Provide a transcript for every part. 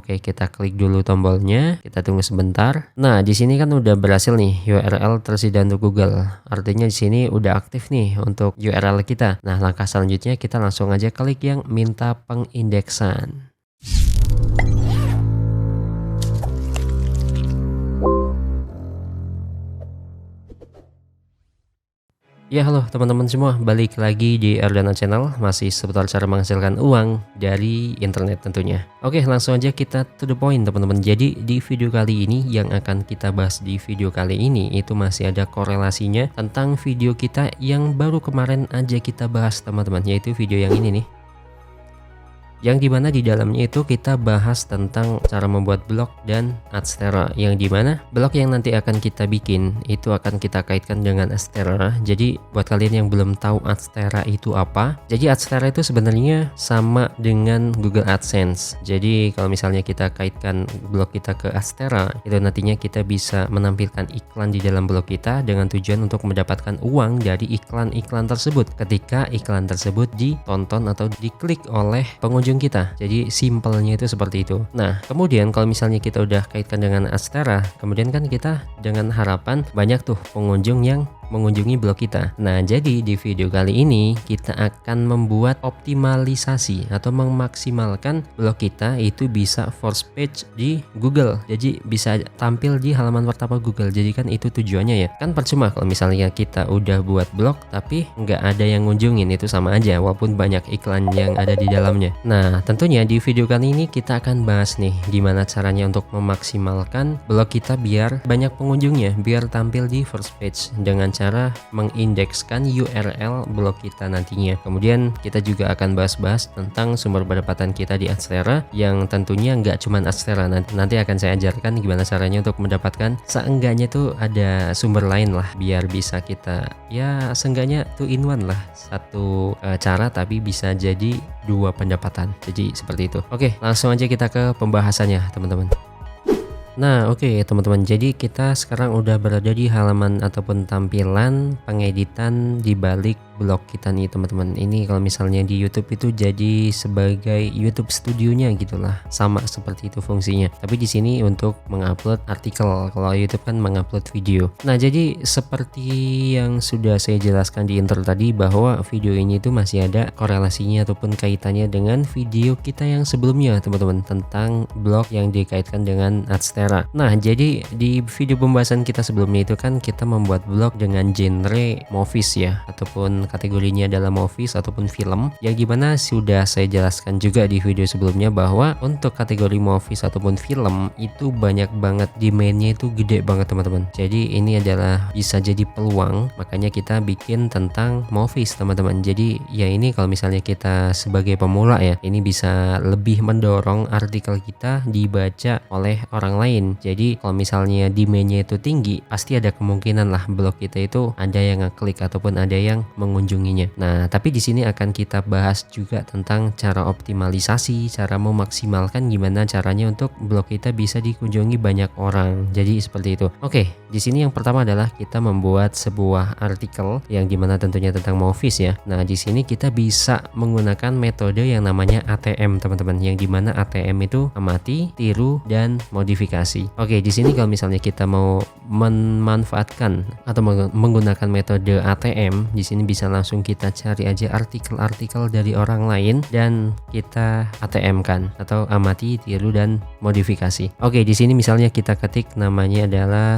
Oke, kita klik dulu tombolnya, kita tunggu sebentar. Nah, di sini kan udah berhasil nih URL tersedia untuk Google. Artinya di sini udah aktif nih untuk URL kita. Nah, langkah selanjutnya kita langsung aja klik yang minta pengindeksan. Ya halo teman-teman semua, balik lagi di Ardana Channel, masih seputar cara menghasilkan uang dari internet tentunya. Oke, langsung aja kita to the point teman-teman. Jadi di video kali ini yang akan kita bahas di video kali ini itu masih ada korelasinya tentang video kita yang baru kemarin aja kita bahas teman-teman, yaitu video yang ini nih. Yang dimana di dalamnya itu kita bahas tentang cara membuat blog dan Adstera, yang dimana blog yang nanti akan kita bikin itu akan kita kaitkan dengan Adstera. Jadi buat kalian yang belum tahu Adstera itu apa, jadi Adstera itu sebenarnya sama dengan Google AdSense. Jadi kalau misalnya kita kaitkan blog kita ke Adstera, itu nantinya kita bisa menampilkan iklan di dalam blog kita dengan tujuan untuk mendapatkan uang dari iklan-iklan tersebut ketika iklan tersebut ditonton atau diklik oleh pengunjung kita. Jadi simpelnya itu seperti itu. Nah, kemudian kalau misalnya kita udah kaitkan dengan Adstera, kemudian kan kita dengan harapan banyak tuh pengunjung yang mengunjungi blog kita. Nah, jadi di video kali ini kita akan membuat optimalisasi atau memaksimalkan blog kita itu bisa first page di Google. Jadi bisa tampil di halaman pertama Google. Jadi kan itu tujuannya ya. Kan percuma kalau misalnya kita udah buat blog tapi nggak ada yang ngunjungin, itu sama aja walaupun banyak iklan yang ada di dalamnya. Nah, tentunya di video kali ini kita akan bahas nih gimana caranya untuk memaksimalkan blog kita biar banyak pengunjungnya, biar tampil di first page dengan cara mengindekskan URL blog kita nantinya. Kemudian kita juga akan bahas-bahas tentang sumber pendapatan kita di Adstera, yang tentunya nggak cuma Adstera. Nanti akan saya ajarkan gimana caranya untuk mendapatkan seenggaknya tuh ada sumber lain lah, biar bisa kita ya seenggaknya tuh in one lah, satu cara tapi bisa jadi dua pendapatan. Jadi seperti itu. Oke, langsung aja kita ke pembahasannya teman-teman. Nah oke teman-teman, jadi kita sekarang udah berada di halaman ataupun tampilan pengeditan di balik blog kita nih teman-teman. Ini kalau misalnya di YouTube itu jadi sebagai YouTube studionya gitulah, sama seperti itu fungsinya. Tapi di sini untuk mengupload artikel, kalau YouTube kan mengupload video. Nah jadi seperti yang sudah saya jelaskan di intro tadi, bahwa video ini tuh masih ada korelasinya ataupun kaitannya dengan video kita yang sebelumnya teman-teman, tentang blog yang dikaitkan dengan Adstera. Nah jadi di video pembahasan kita sebelumnya itu kan kita membuat blog dengan genre movies ya, ataupun kategorinya adalah movies ataupun film, yang dimana sudah saya jelaskan juga di video sebelumnya bahwa untuk kategori movies ataupun film itu banyak banget, demandnya itu gede banget teman-teman. Jadi ini adalah bisa jadi peluang, makanya kita bikin tentang movies teman-teman. Jadi ya ini kalau misalnya kita sebagai pemula ya, ini bisa lebih mendorong artikel kita dibaca oleh orang lain. Jadi kalau misalnya demandnya itu tinggi, pasti ada kemungkinan lah blog kita itu ada yang ngeklik ataupun ada yang mengunjunginya. Nah, tapi di sini akan kita bahas juga tentang cara optimalisasi, cara memaksimalkan gimana caranya untuk blog kita bisa dikunjungi banyak orang. Jadi seperti itu. Oke, di sini yang pertama adalah kita membuat sebuah artikel yang dimana tentunya tentang movies ya. Nah, di sini kita bisa menggunakan metode yang namanya ATM teman-teman, yang dimana ATM itu amati, tiru, dan modifikasi. Oke, di sini kalau misalnya kita mau memanfaatkan atau menggunakan metode ATM, di sini bisa langsung kita cari aja artikel-artikel dari orang lain dan kita ATM kan, atau amati, tiru, dan modifikasi. Oke, di sini misalnya kita ketik namanya adalah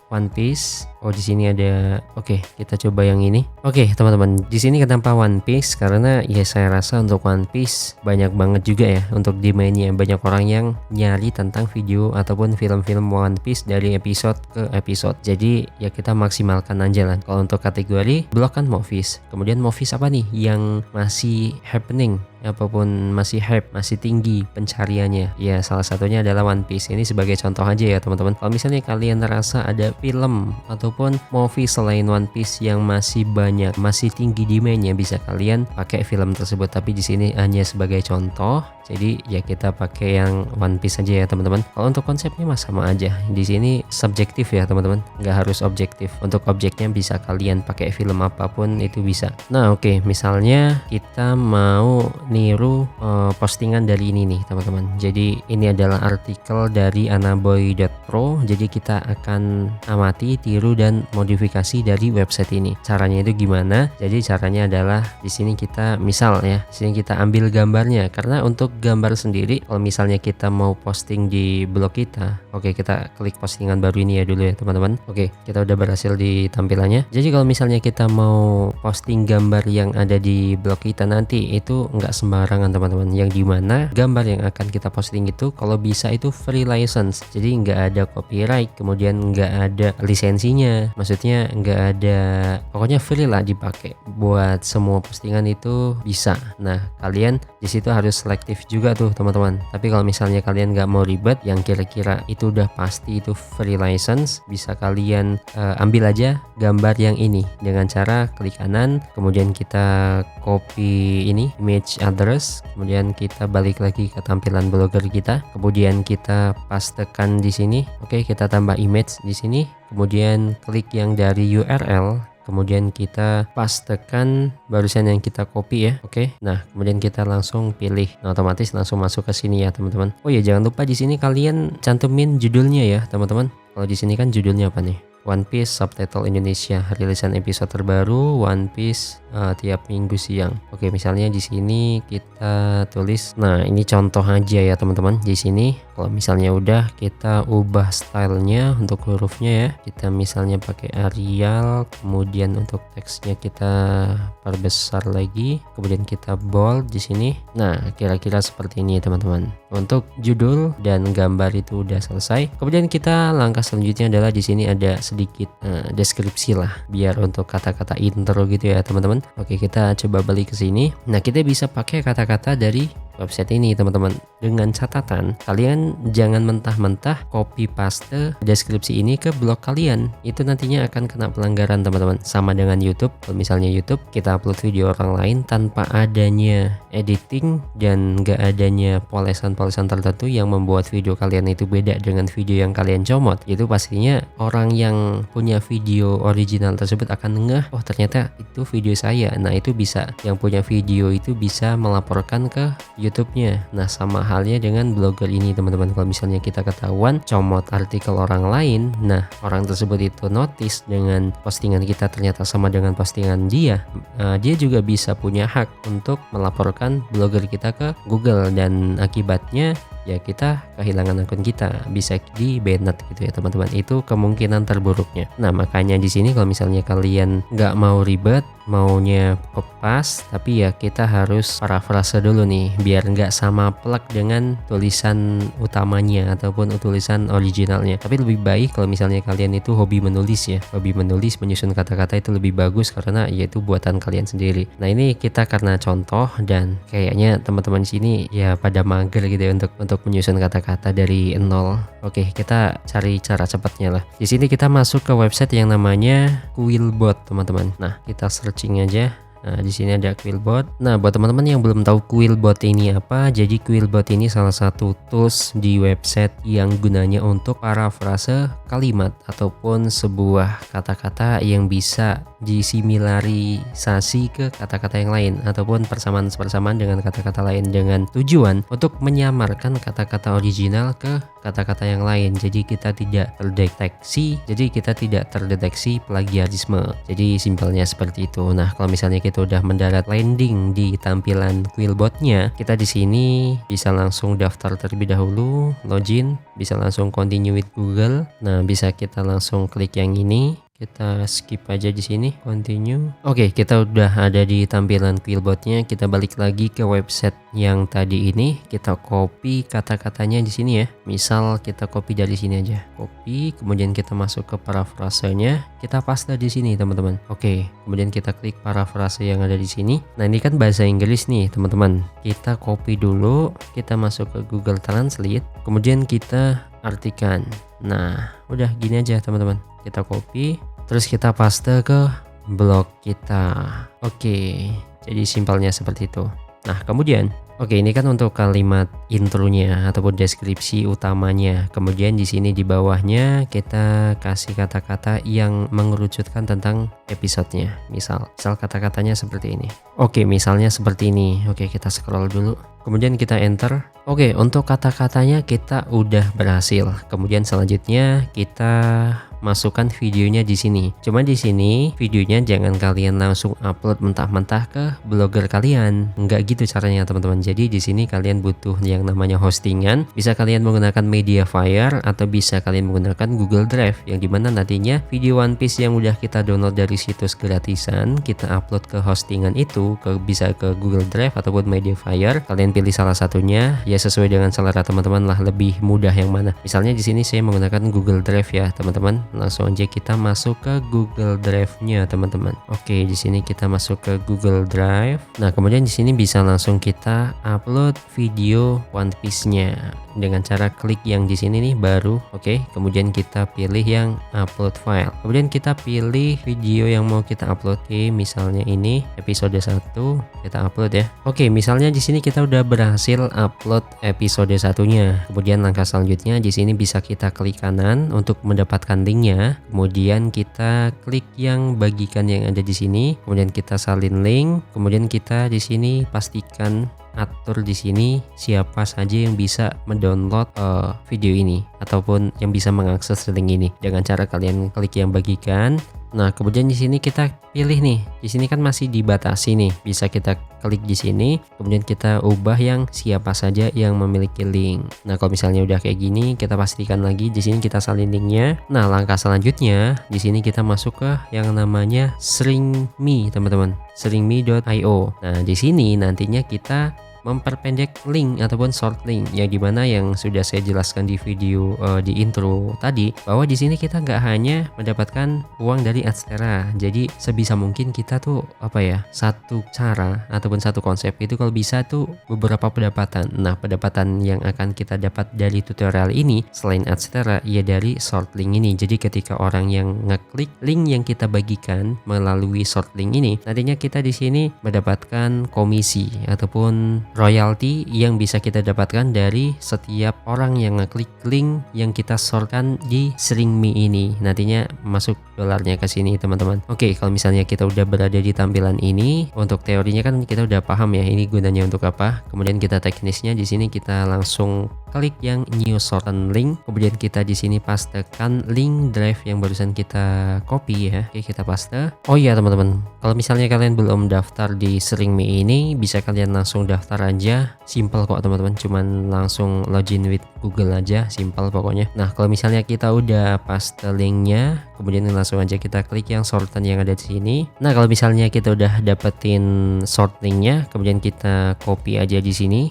One Piece. Oh, di sini ada. Oke, kita coba yang ini. Oke, teman-teman, di sini kenapa One Piece? Karena ya saya rasa untuk One Piece banyak banget juga ya untuk demandnya. Banyak orang yang nyari tentang video ataupun film-film One Piece dari episode ke episode. Jadi ya kita maksimalkan aja lah. Kalau untuk kategori blog kan movies. Kemudian movies apa nih yang masih happening, apapun masih hype, masih tinggi pencariannya? Ya salah satunya adalah One Piece. Ini sebagai contoh aja ya teman-teman. Kalau misalnya kalian merasa ada film ataupun movie selain One Piece yang masih banyak, masih tinggi demandnya, bisa kalian pakai film tersebut. Tapi di sini hanya sebagai contoh, jadi ya kita pakai yang One Piece aja ya teman-teman. Kalau untuk konsepnya mah sama aja. Di sini subjektif ya teman-teman, nggak harus objektif. Untuk objeknya bisa kalian pakai film apapun itu bisa. Nah oke, misalnya kita mau niru postingan dari ini nih teman-teman. Jadi ini adalah artikel dari anaboy.pro. Jadi kita akan amati, tiru dan modifikasi dari website ini. Caranya itu gimana? Jadi caranya adalah di sini kita misal ya, di sini kita ambil gambarnya, karena untuk gambar sendiri kalau misalnya kita mau posting di blog kita, oke, kita klik postingan baru ini ya dulu ya teman-teman. Oke, kita udah berhasil di tampilannya. Jadi kalau misalnya kita mau posting gambar yang ada di blog kita nanti, itu nggak sembarangan teman-teman, yang dimana gambar yang akan kita posting itu kalau bisa itu free license, jadi nggak ada copyright, kemudian nggak ada lisensinya, maksudnya nggak ada, pokoknya free lah dipakai buat semua postingan itu bisa. Nah kalian di situ harus selektif juga tuh teman-teman. Tapi kalau misalnya kalian nggak mau ribet, yang kira-kira itu udah pasti itu free license, bisa kalian ambil aja gambar yang ini dengan cara klik kanan, kemudian kita copy ini image address, kemudian kita balik lagi ke tampilan blogger kita, kemudian kita pastekan di sini. Oke, kita tambah image di sini, kemudian klik yang dari URL, kemudian kita pastekan barusan yang kita copy ya. Oke, nah kemudian kita langsung pilih, nah, otomatis langsung masuk ke sini ya teman-teman. Oh ya, jangan lupa di sini kalian cantumin judulnya ya teman-teman. Kalau di sini kan judulnya apa nih? One Piece Subtitle Indonesia, rilisan episode terbaru One Piece tiap minggu siang. Oke, misalnya di sini kita tulis, nah ini contoh aja ya teman-teman. Di sini kalau misalnya udah, kita ubah stylenya untuk hurufnya ya. Kita misalnya pakai Arial, kemudian untuk teksnya kita perbesar lagi, kemudian kita bold di sini. Nah kira-kira seperti ini teman-teman. Untuk judul dan gambar itu udah selesai. Kemudian kita langkah selanjutnya adalah di sini ada sedikit deskripsi lah, biar untuk kata-kata intro gitu ya teman-teman. Oke, kita coba balik ke sini. Nah kita bisa pakai kata-kata dari website ini teman-teman, dengan catatan kalian jangan mentah-mentah copy paste deskripsi ini ke blog kalian, itu nantinya akan kena pelanggaran teman-teman. Sama dengan YouTube, kalau misalnya YouTube kita upload video orang lain tanpa adanya editing dan gak adanya polesan-polesan tertentu yang membuat video kalian itu beda dengan video yang kalian comot, itu pastinya orang yang punya video original tersebut akan ngeh, oh ternyata itu video saya. Nah itu bisa, yang punya video itu bisa melaporkan ke YouTube-nya. Nah sama halnya dengan blogger ini teman-teman. Kalau misalnya kita ketahuan comot artikel orang lain, nah orang tersebut itu notice dengan postingan kita ternyata sama dengan postingan dia, dia juga bisa punya hak untuk melaporkan blogger kita ke Google, dan akibatnya ya kita kehilangan akun kita, bisa di banned gitu ya teman-teman. Itu kemungkinan terburuknya. Nah makanya di sini kalau misalnya kalian nggak mau ribet, maunya pas, tapi ya kita harus parafrase dulu nih biar nggak sama plek dengan tulisan utamanya ataupun tulisan originalnya. Tapi lebih baik kalau misalnya kalian itu hobi menulis ya, hobi menulis, menyusun kata-kata itu lebih bagus karena yaitu buatan kalian sendiri. Nah ini kita karena contoh, dan kayaknya teman-teman di sini ya pada mager gitu ya untuk menyusun kata-kata dari nol. Oke, kita cari cara cepatnya lah. Di sini kita masuk ke website yang namanya Quillbot teman-teman. Nah kita searching aja. Nah, di sini ada Quillbot. Nah, buat teman-teman yang belum tahu Quillbot ini apa, jadi Quillbot ini salah satu tools di website yang gunanya untuk parafrase kalimat ataupun sebuah kata-kata yang bisa disimilarisasi ke kata-kata yang lain ataupun persamaan-persamaan dengan kata-kata lain, dengan tujuan untuk menyamarkan kata-kata original ke kata-kata yang lain. Jadi kita tidak terdeteksi plagiarisme. Jadi simpelnya seperti itu. Nah, kalau misalnya kita udah mendarat landing di tampilan Quillbot-nya, kita di sini bisa langsung daftar terlebih dahulu, login, bisa langsung continue with Google. Nah, bisa kita langsung klik yang ini. Kita skip aja di sini, continue. Oke, kita udah ada di tampilan Quillbot-nya. Kita balik lagi ke website yang tadi ini. Kita copy kata-katanya di sini ya. Misal kita copy dari sini aja. Copy, kemudian kita masuk ke parafrasenya. Kita paste di sini, teman-teman. Oke, kemudian kita klik parafrase yang ada di sini. Nah, ini kan bahasa Inggris nih, teman-teman. Kita copy dulu, kita masuk ke Google Translate, kemudian kita artikan. Nah, udah gini aja, teman-teman. Kita copy, terus kita paste ke blog kita. Oke, jadi simpelnya seperti itu. Nah, kemudian Oke, ini kan untuk kalimat intronya ataupun deskripsi utamanya. Kemudian di sini di bawahnya kita kasih kata-kata yang mengerucutkan tentang episodenya. Misal kata-katanya seperti ini. Oke, misalnya seperti ini. Oke, kita scroll dulu. Kemudian kita enter. Oke, untuk kata-katanya kita udah berhasil. Kemudian selanjutnya kita masukkan videonya di sini. Cuma di sini videonya jangan kalian langsung upload mentah-mentah ke blogger kalian. Enggak gitu caranya teman-teman. Jadi di sini kalian butuh yang namanya hostingan. Bisa kalian menggunakan Mediafire atau bisa kalian menggunakan Google Drive, yang dimana nantinya video One Piece yang udah kita download dari situs gratisan kita upload ke hostingan itu, bisa ke Google Drive ataupun Mediafire. Kalian pilih salah satunya ya, sesuai dengan selera teman-teman lah, lebih mudah yang mana. Misalnya di sini saya menggunakan Google Drive ya teman-teman. Langsung aja kita masuk ke Google Drive-nya teman-teman. Oke, di sini kita masuk ke Google Drive. Nah, kemudian di sini bisa langsung kita upload video One Piece-nya dengan cara klik yang di sini nih baru. Oke, kemudian kita pilih yang upload file. Kemudian kita pilih video yang mau kita upload. Oke, misalnya ini episode 1 kita upload ya. Oke, misalnya di sini kita udah berhasil upload episode 1-nya. Kemudian langkah selanjutnya di sini bisa kita klik kanan untuk mendapatkan linknya. Kemudian kita klik yang bagikan yang ada di sini. Kemudian kita salin link. Kemudian kita di sini pastikan atur di sini siapa saja yang bisa mendownload video ini ataupun yang bisa mengakses link ini dengan cara kalian klik yang bagikan. Nah, kemudian di sini kita pilih nih. Di sini kan masih dibatasi nih. Bisa kita klik di sini, kemudian kita ubah yang siapa saja yang memiliki link. Nah, kalau misalnya udah kayak gini, kita pastikan lagi di sini kita salin linknya. Nah, langkah selanjutnya di sini kita masuk ke yang namanya ShrinkMe, teman-teman. ShrinkMe.io. Nah, di sini nantinya kita memperpendek link ataupun short link, yang dimana yang sudah saya jelaskan di video di intro tadi, bahwa di sini kita nggak hanya mendapatkan uang dari Adstera. Jadi sebisa mungkin kita tuh satu cara ataupun satu konsep itu kalau bisa tuh beberapa pendapatan. Nah, pendapatan yang akan kita dapat dari tutorial ini selain Adstera ya dari short link ini. Jadi ketika orang yang ngeklik link yang kita bagikan melalui short link ini, nantinya kita di sini mendapatkan komisi ataupun royalti yang bisa kita dapatkan dari setiap orang yang ngeklik link yang kita shortkan di ShrinkMe ini. Nantinya masuk dolarnya ke sini teman-teman. Oke, kalau misalnya kita udah berada di tampilan ini, untuk teorinya kan kita udah paham ya ini gunanya untuk apa. Kemudian kita teknisnya di sini kita langsung klik yang new shorten link. Kemudian kita di sini pastekan link drive yang barusan kita copy ya. Oke, kita paste. Oh iya teman-teman, kalau misalnya kalian belum daftar di ShrinkMe ini, bisa kalian langsung daftar aja. Simple kok teman-teman, cuman langsung login with Google aja, simple pokoknya. Nah, kalau misalnya kita udah paste linknya, kemudian langsung aja kita klik yang shorten yang ada di sini. Nah, kalau misalnya kita udah dapetin short linknya, kemudian kita copy aja di sini.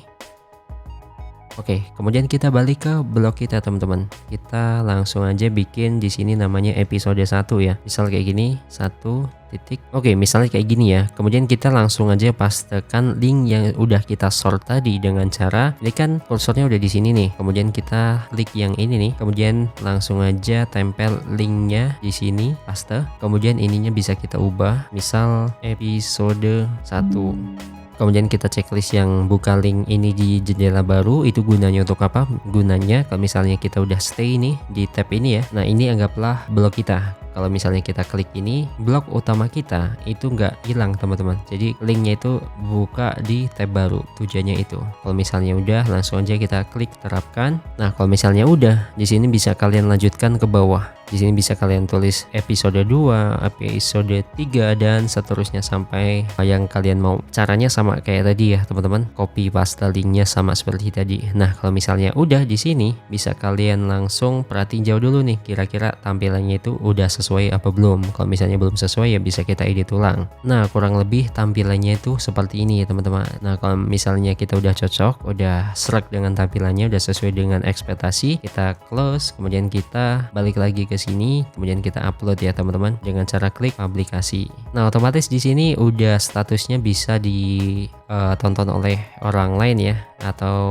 Oke, kemudian kita balik ke blog kita teman-teman. Kita langsung aja bikin di sini namanya episode 1 ya. Misal kayak gini, 1 titik. Oke, misalnya kayak gini ya. Kemudian kita langsung aja pastekan link yang udah kita sort tadi dengan cara ini kan kursornya udah di sini nih. Kemudian kita klik yang ini nih. Kemudian langsung aja tempel linknya di sini, paste. Kemudian ininya bisa kita ubah. Misal episode 1. Kemudian kita checklist yang buka link ini di jendela baru. Itu gunanya untuk apa? Gunanya kalau misalnya kita udah stay nih di tab ini ya. Nah, ini anggaplah blog kita. Kalau misalnya kita klik ini, blog utama kita itu nggak hilang teman-teman. Jadi linknya itu buka di tab baru, tujuannya itu. Kalau misalnya udah, langsung aja kita klik terapkan. Nah, kalau misalnya udah, di sini bisa kalian lanjutkan ke bawah. Di sini bisa kalian tulis episode 2, episode 3 dan seterusnya sampai yang kalian mau. Caranya sama kayak tadi ya, teman-teman. Copy paste linknya sama seperti tadi. Nah, kalau misalnya udah di sini, bisa kalian langsung perhatiin jauh dulu nih, kira-kira tampilannya itu udah sesuai apa belum. Kalau misalnya belum sesuai ya bisa kita edit ulang. Nah, kurang lebih tampilannya itu seperti ini ya, teman-teman. Nah, kalau misalnya kita udah cocok, udah serak dengan tampilannya, udah sesuai dengan ekspektasi, kita close, kemudian kita balik lagi ke sini, kemudian kita upload ya teman-teman dengan cara klik publikasi. Nah, otomatis di sini udah statusnya bisa ditonton oleh orang lain ya, atau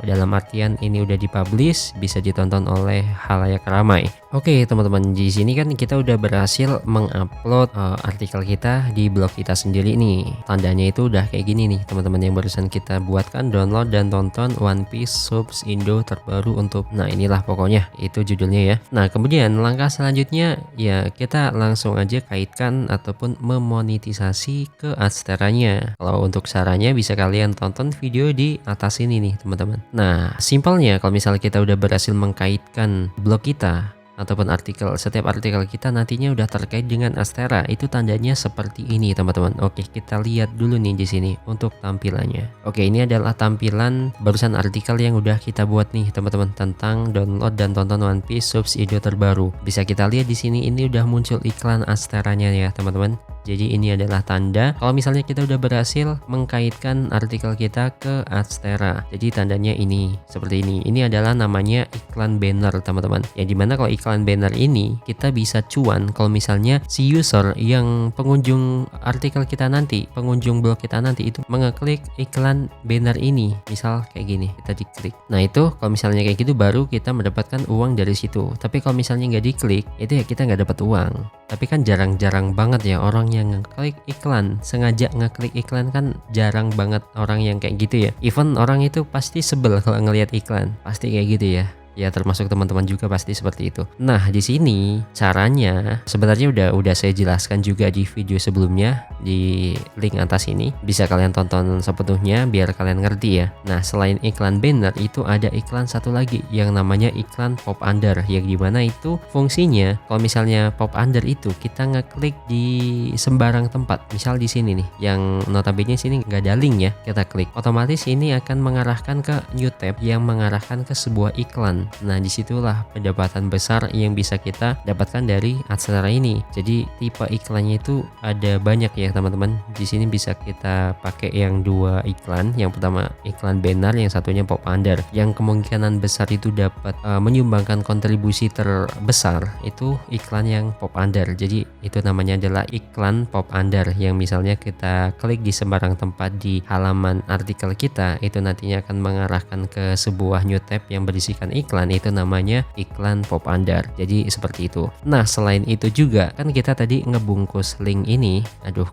dalam artian ini udah dipublish, bisa ditonton oleh halayak ramai. Oke teman-teman, di sini kan kita udah berhasil mengupload artikel kita di blog kita sendiri nih. Tandanya itu udah kayak gini nih teman-teman, yang barusan kita buatkan, download dan tonton One Piece subs Indo terbaru untuk, nah inilah pokoknya itu judulnya ya. Nah kemudian langkah selanjutnya ya kita langsung aja kaitkan ataupun memonetisasi ke Adsteranya. Kalau untuk caranya bisa kalian tonton video di atas ini nih teman-teman. Nah simpelnya kalau misalnya kita udah berhasil mengkaitkan blog kita ataupun setiap artikel kita nantinya udah terkait dengan Adstera, itu tandanya seperti ini teman-teman. Oke, kita lihat dulu nih di sini untuk tampilannya. Oke, ini adalah tampilan barusan artikel yang udah kita buat nih teman-teman, tentang download dan tonton One Piece subs Indo terbaru. Bisa kita lihat di sini, ini udah muncul iklan Adsteranya ya teman-teman. Jadi ini adalah tanda kalau misalnya kita udah berhasil mengkaitkan artikel kita ke Adstera. Jadi tandanya ini seperti ini. Ini adalah namanya iklan banner teman-teman. Yang dimana kalau iklan banner ini kita bisa cuan kalau misalnya si user yang pengunjung artikel kita nanti, pengunjung blog kita nanti itu mengeklik iklan banner ini. Misal kayak gini, kita diklik. Nah itu kalau misalnya kayak gitu baru kita mendapatkan uang dari situ. Tapi kalau misalnya nggak diklik, itu ya kita nggak dapat uang. Tapi kan jarang-jarang banget ya orang yang ngeklik iklan, sengaja ngeklik iklan, kan jarang banget orang yang kayak gitu ya. Even orang itu pasti sebel kalau ngelihat iklan, pasti kayak gitu ya. Ya termasuk teman-teman juga pasti seperti itu. Nah di sini caranya sebenarnya udah saya jelaskan juga di video sebelumnya, di link atas ini bisa kalian tonton sepenuhnya biar kalian ngerti ya. Nah selain iklan banner itu ada iklan satu lagi yang namanya iklan pop under, yang dimana itu fungsinya kalau misalnya pop under itu kita ngeklik di sembarang tempat, misal di sini nih yang notabene sini nggak ada link ya, kita klik otomatis ini akan mengarahkan ke new tab yang mengarahkan ke sebuah iklan. Nah disitulah pendapatan besar yang bisa kita dapatkan dari Adstera ini. Jadi tipe iklannya itu ada banyak ya teman-teman. Di sini bisa kita pakai yang dua iklan. Yang pertama iklan banner, yang satunya pop under. Yang kemungkinan besar itu dapat menyumbangkan kontribusi terbesar itu iklan yang pop under. Jadi itu namanya adalah iklan pop under, yang misalnya kita klik di sembarang tempat di halaman artikel kita, itu nantinya akan mengarahkan ke sebuah new tab yang berisikan iklan. Itu namanya iklan pop under. Jadi seperti itu. Nah selain itu juga kan kita tadi ngebungkus link ini, aduh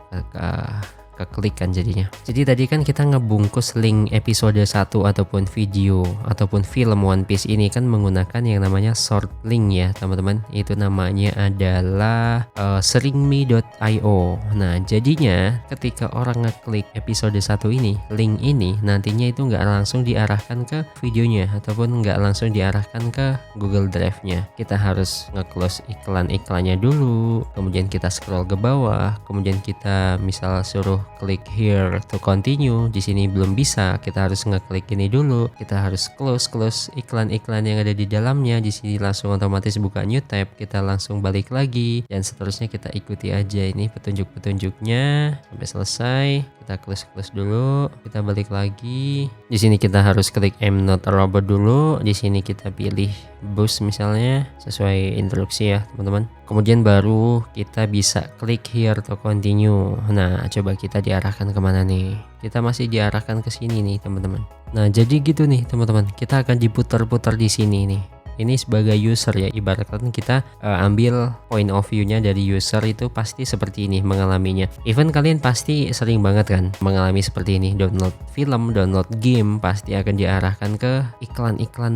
keklik kan jadinya. Jadi tadi kan kita ngebungkus link episode 1 ataupun video ataupun film One Piece ini kan menggunakan yang namanya short link ya teman-teman. Itu namanya adalah seringme.io. Nah jadinya ketika orang ngeklik episode 1 ini, link ini nantinya itu nggak langsung diarahkan ke videonya ataupun nggak langsung diarahkan ke Google Drive-nya. Kita harus nge-close iklan-iklannya dulu, kemudian kita scroll ke bawah, kemudian kita misal suruh klik here to continue. Di sini belum bisa, kita harus ngeklik ini dulu. Kita harus close iklan-iklan yang ada di dalamnya. Di sini langsung otomatis buka new tab. Kita langsung balik lagi dan seterusnya kita ikuti aja ini petunjuk-petunjuknya sampai selesai. Kita close dulu, kita balik lagi. Di sini kita harus klik I'm not a robot dulu. Di sini kita pilih boost misalnya sesuai instruksi ya teman-teman. Kemudian baru kita bisa klik here to continue. Nah coba kita diarahkan kemana nih? Kita masih diarahkan ke sini nih teman-teman. Nah jadi gitu nih teman-teman, kita akan diputar-putar di sini nih. Ini sebagai user ya, ibaratkan kita ambil point of view-nya dari user, itu pasti seperti ini mengalaminya. Even kalian pasti sering banget kan mengalami seperti ini, download film, download game, pasti akan diarahkan ke iklan-iklan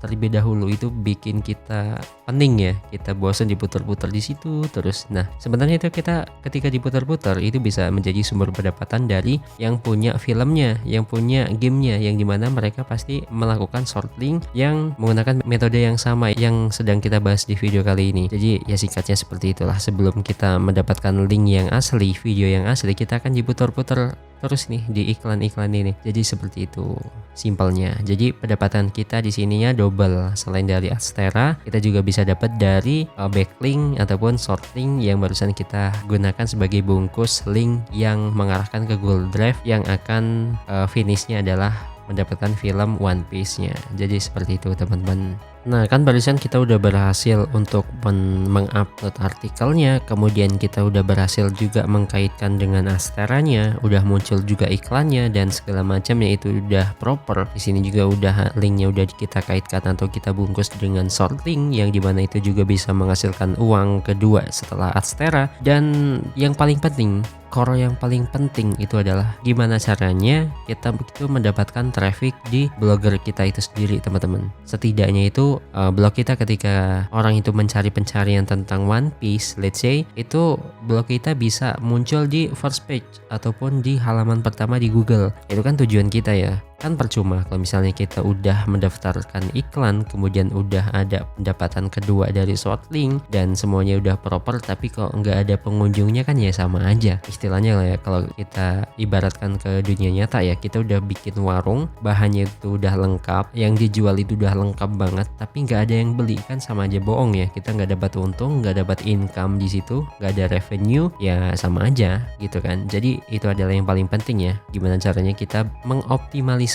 terlebih dahulu. Itu bikin kita pening ya, kita bosan diputar-putar di situ terus. Nah sebenarnya itu kita ketika diputar-putar itu bisa menjadi sumber pendapatan dari yang punya filmnya, yang punya gamenya, yang dimana mereka pasti melakukan short link yang menggunakan metode yang sama yang sedang kita bahas di video kali ini. Jadi ya singkatnya seperti itulah. Sebelum kita mendapatkan link yang asli, video yang asli, kita akan diputar-putar terus nih di iklan-iklan ini. Jadi seperti itu simpelnya. Jadi pendapatan kita di sininya double. Selain dari Adstera, kita juga bisa dapat dari backlink ataupun short link yang barusan kita gunakan sebagai bungkus link yang mengarahkan ke Google Drive yang akan finishnya adalah mendapatkan film One Piece-nya. Jadi seperti itu teman-teman. Nah kan barusan kita udah berhasil untuk mengupload artikelnya, kemudian kita udah berhasil juga mengkaitkan dengan Asteranya, udah muncul juga iklannya dan segala macamnya itu udah proper. Di sini juga udah linknya udah kita kaitkan atau kita bungkus dengan short link yang dimana itu juga bisa menghasilkan uang kedua setelah Astera. Dan yang paling penting, core yang paling penting itu adalah gimana caranya kita begitu mendapatkan traffic di blogger kita itu sendiri teman-teman. Setidaknya itu blog kita ketika orang itu mencari pencarian tentang One Piece, let's say itu blog kita bisa muncul di first page ataupun di halaman pertama di Google. Itu kan tujuan kita ya. Kan percuma kalau misalnya kita udah mendaftarkan iklan, kemudian udah ada pendapatan kedua dari short link dan semuanya udah proper, tapi kalau nggak ada pengunjungnya kan ya sama aja. Istilahnya lah ya, kalau kita ibaratkan ke dunia nyata ya, kita udah bikin warung, bahannya itu udah lengkap, yang dijual itu udah lengkap banget, tapi nggak ada yang beli, kan sama aja bohong ya. Kita nggak dapat untung, nggak dapat income di situ, nggak ada revenue, ya sama aja gitu kan. Jadi itu adalah yang paling penting ya, gimana caranya kita mengoptimalisasi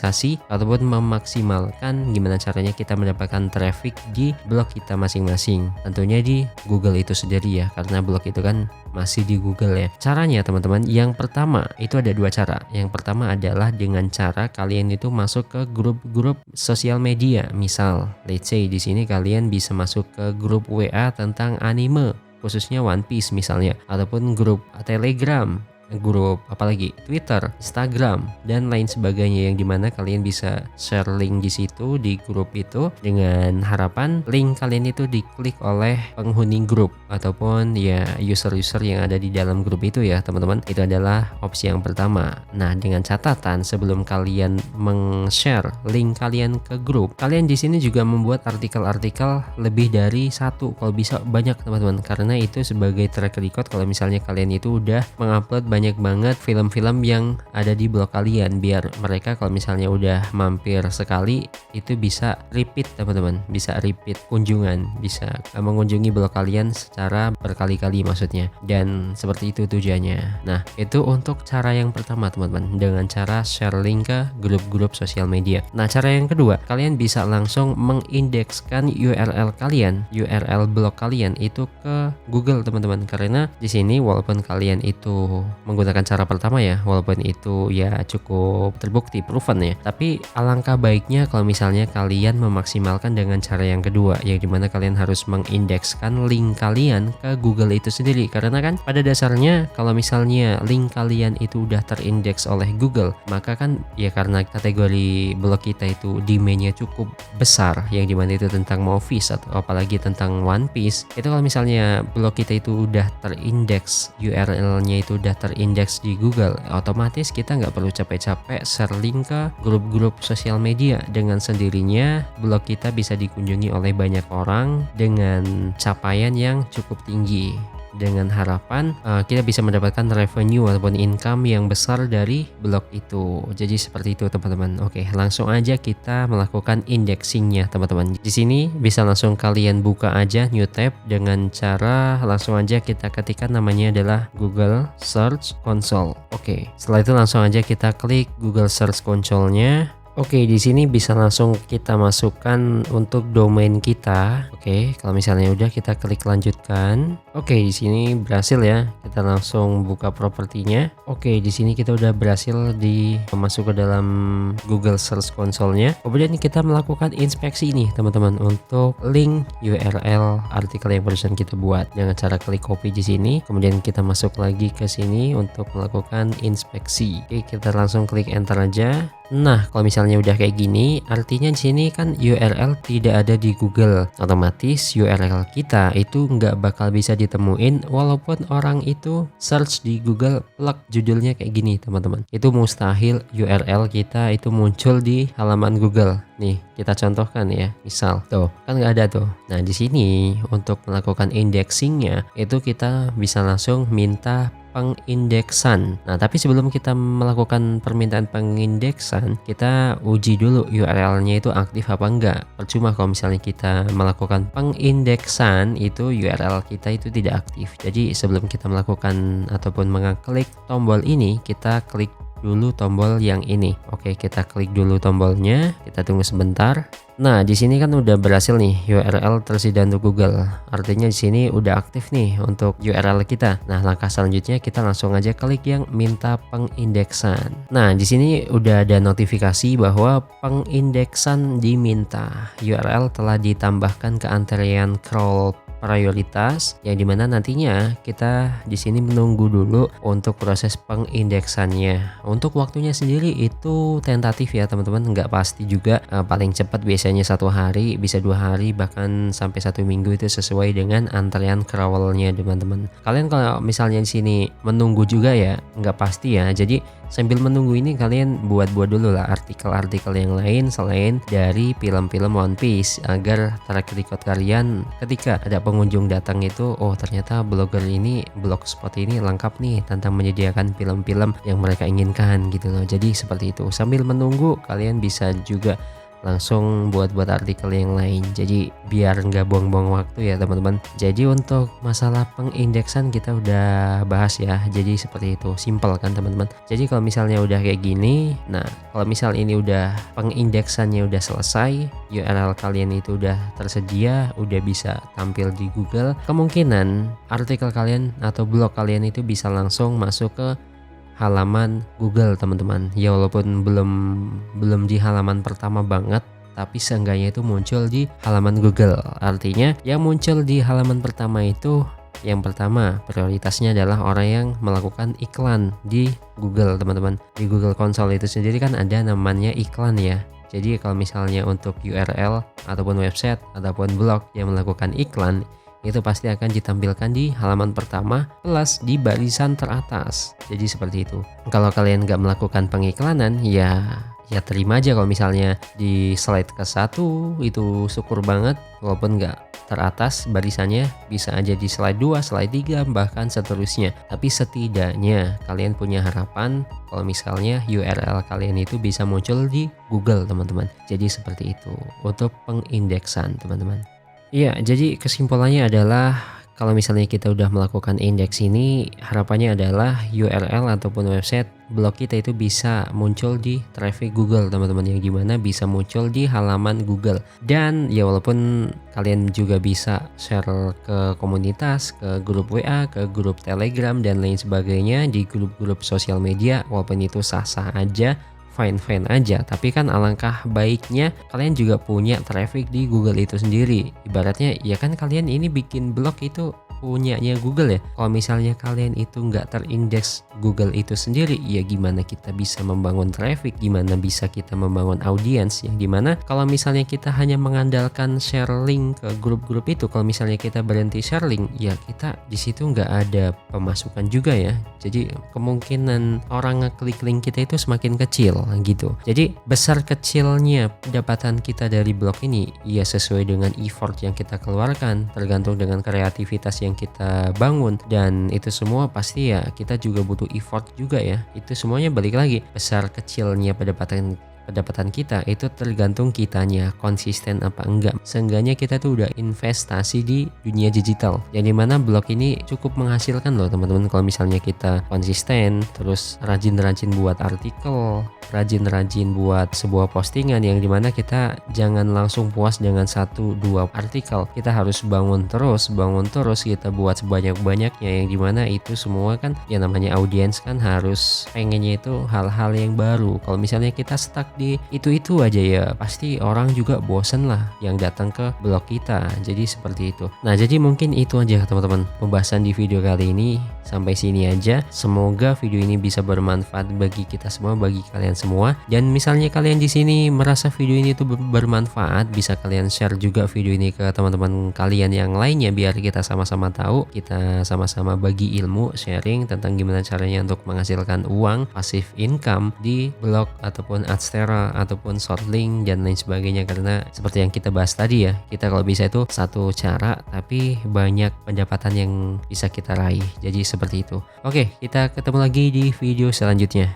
ataupun memaksimalkan gimana caranya kita mendapatkan traffic di blog kita masing-masing. Tentunya di Google itu sendiri ya, karena blog itu kan masih di Google ya. Caranya teman-teman, yang pertama itu ada dua cara. Yang pertama adalah dengan cara kalian itu masuk ke grup-grup sosial media. Misal, let's say di sini kalian bisa masuk ke grup WA tentang anime, khususnya One Piece misalnya, ataupun grup Telegram, grup apalagi Twitter, Instagram dan lain sebagainya, yang dimana kalian bisa share link di situ di grup itu dengan harapan link kalian itu diklik oleh penghuni grup ataupun ya user-user yang ada di dalam grup itu ya teman-teman. Itu adalah opsi yang pertama. Nah dengan catatan sebelum kalian meng-share link kalian ke grup, kalian di sini juga membuat artikel-artikel lebih dari satu, kalau bisa banyak teman-teman, karena itu sebagai track record kalau misalnya kalian itu udah mengupload banyak banget film-film yang ada di blog kalian, biar mereka kalau misalnya udah mampir sekali itu bisa repeat teman-teman, bisa repeat kunjungan, bisa mengunjungi blog kalian secara berkali-kali maksudnya, dan seperti itu tujuannya. Nah itu untuk cara yang pertama teman-teman, dengan cara share link ke grup-grup sosial media. Nah cara yang kedua, kalian bisa langsung mengindekskan URL kalian, URL blog kalian itu ke Google teman-teman, karena di sini walaupun kalian itu menggunakan cara pertama ya, walaupun itu ya cukup terbukti proven ya, tapi alangkah baiknya kalau misalnya kalian memaksimalkan dengan cara yang kedua, yang dimana kalian harus mengindekskan link kalian ke Google itu sendiri. Karena kan pada dasarnya kalau misalnya link kalian itu udah terindeks oleh Google, maka kan ya karena kategori blog kita itu demandnya cukup besar, yang dimana itu tentang movies atau apalagi tentang One Piece, itu kalau misalnya blog kita itu udah terindeks, URL-nya itu udah terindeks di Google, otomatis kita nggak perlu capek-capek share link ke grup-grup sosial media. Dengan sendirinya blog kita bisa dikunjungi oleh banyak orang dengan capaian yang cukup tinggi, dengan harapan kita bisa mendapatkan revenue ataupun income yang besar dari blog itu. Jadi seperti itu teman-teman. Oke, langsung aja kita melakukan indexingnya teman-teman. Di sini bisa langsung kalian buka aja new tab dengan cara langsung aja kita ketikkan namanya adalah Google Search Console. Oke, setelah itu langsung aja kita klik Google Search Console-nya. Oke, di sini bisa langsung kita masukkan untuk domain kita. Oke, kalau misalnya udah kita klik lanjutkan. Oke, di sini berhasil ya. Kita langsung buka propertinya. Oke, di sini kita udah berhasil masuk ke dalam Google Search Console-nya. Kemudian kita melakukan inspeksi nih, teman-teman, untuk link URL artikel yang barusan kita buat dengan cara klik copy di sini. Kemudian kita masuk lagi ke sini untuk melakukan inspeksi. Oke, kita langsung klik enter aja. Nah, kalau misalnya udah kayak gini, artinya di sini kan URL tidak ada di Google. Otomatis URL kita itu nggak bakal bisa ditemuin walaupun orang itu search di Google plug judulnya kayak gini, teman-teman. Itu mustahil URL kita itu muncul di halaman Google. Nih, kita contohkan ya. Misal, tuh, kan nggak ada tuh. Nah, di sini untuk melakukan indexingnya itu kita bisa langsung minta pengindeksan. Nah, tapi sebelum kita melakukan permintaan pengindeksan, kita uji dulu URL-nya itu aktif apa enggak. Percuma kalau misalnya kita melakukan pengindeksan itu URL kita itu tidak aktif. Jadi sebelum kita melakukan ataupun mengklik tombol ini, kita klik dulu tombol yang ini. Oke, kita klik dulu tombolnya, kita tunggu sebentar. Nah, di sini kan udah berhasil nih URL tersedia untuk Google. Artinya di sini udah aktif nih untuk URL kita. Nah, langkah selanjutnya kita langsung aja klik yang minta pengindeksan. Nah, di sini udah ada notifikasi bahwa pengindeksan diminta. URL telah ditambahkan ke antrean crawl prioritas, yang dimana nantinya kita di sini menunggu dulu untuk proses pengindeksannya. Untuk waktunya sendiri itu tentatif ya teman-teman, nggak pasti juga. Paling cepat biasanya 1 hari, bisa 2 hari, bahkan sampai 1 minggu, itu sesuai dengan antrean crawlnya teman-teman. Kalian kalau misalnya di sini menunggu juga ya nggak pasti ya. Jadi sambil menunggu ini kalian buat dulu lah artikel-artikel yang lain selain dari film-film One Piece, agar track record kalian ketika ada pengunjung datang itu, oh ternyata blogspot ini lengkap nih tentang menyediakan film-film yang mereka inginkan gitu loh. Jadi seperti itu, sambil menunggu kalian bisa juga langsung buat artikel yang lain, jadi biar nggak buang-buang waktu ya teman-teman. Jadi untuk masalah pengindeksan kita udah bahas ya, jadi seperti itu, simple kan teman-teman. Jadi kalau misalnya udah kayak gini, nah kalau misal ini udah pengindeksannya udah selesai, URL kalian itu udah tersedia, udah bisa tampil di Google, kemungkinan artikel kalian atau blog kalian itu bisa langsung masuk ke halaman Google teman-teman. Ya walaupun belum di halaman pertama banget, tapi seenggaknya itu muncul di halaman Google. Artinya yang muncul di halaman pertama itu, yang pertama prioritasnya adalah orang yang melakukan iklan di Google teman-teman. Di Google Console itu sendiri kan ada namanya iklan ya. Jadi kalau misalnya untuk URL ataupun website ataupun blog yang melakukan iklan, itu pasti akan ditampilkan di halaman pertama plus di barisan teratas. Jadi seperti itu. Kalau kalian nggak melakukan pengiklanan, ya terima aja kalau misalnya di slide ke-1 itu syukur banget, walaupun nggak teratas barisannya, bisa aja di slide 2, slide 3, bahkan seterusnya. Tapi setidaknya kalian punya harapan kalau misalnya URL kalian itu bisa muncul di Google teman-teman. Jadi seperti itu untuk pengindeksan teman-teman. Iya, jadi kesimpulannya adalah kalau misalnya kita udah melakukan indeks ini, harapannya adalah URL ataupun website blog kita itu bisa muncul di traffic Google teman-teman, yang dimana bisa muncul di halaman Google. Dan ya walaupun kalian juga bisa share ke komunitas, ke grup WA, ke grup Telegram dan lain sebagainya, di grup-grup sosial media, walaupun itu sah-sah aja, fine-fine aja, tapi kan alangkah baiknya kalian juga punya traffic di Google itu sendiri. Ibaratnya ya kan kalian ini bikin blog itu punyanya Google ya. Kalau misalnya kalian itu nggak terindeks Google itu sendiri, ya gimana kita bisa membangun traffic, gimana bisa kita membangun audiens, yang dimana kalau misalnya kita hanya mengandalkan share link ke grup-grup itu, kalau misalnya kita berhenti share link, ya kita di situ nggak ada pemasukan juga ya. Jadi kemungkinan orang ngeklik link kita itu semakin kecil gitu. Jadi besar kecilnya pendapatan kita dari blog ini ya sesuai dengan effort yang kita keluarkan, tergantung dengan kreativitas yang kita bangun, dan itu semua pasti ya kita juga butuh effort juga ya. Itu semuanya balik lagi, besar kecilnya pendapatan kita itu tergantung kitanya konsisten apa enggak. Seenggaknya kita tuh udah investasi di dunia digital, yang dimana blog ini cukup menghasilkan loh teman-teman. Kalau misalnya kita konsisten, terus rajin-rajin buat artikel, rajin-rajin buat sebuah postingan, yang dimana kita jangan langsung puas dengan 1-2 artikel, kita harus bangun terus, kita buat sebanyak-banyaknya, yang dimana itu semua kan yang namanya audiens kan harus pengennya itu hal-hal yang baru. Kalau misalnya kita stuck di itu aja, ya pasti orang juga bosen lah yang datang ke blog kita. Jadi seperti itu. Nah, jadi mungkin itu aja teman-teman pembahasan di video kali ini. Sampai sini aja. Semoga video ini bisa bermanfaat bagi kita semua, bagi kalian semua. Dan misalnya kalian di sini merasa video ini tuh bermanfaat, bisa kalian share juga video ini ke teman-teman kalian yang lainnya, biar kita sama-sama tahu, kita sama-sama bagi ilmu, sharing tentang gimana caranya untuk menghasilkan uang, passive income di blog ataupun Adstera ataupun Shortlink dan lain sebagainya. Karena seperti yang kita bahas tadi ya, kita kalau bisa itu satu cara tapi banyak pendapatan yang bisa kita raih. Jadi seperti itu. Oke, kita ketemu lagi di video selanjutnya.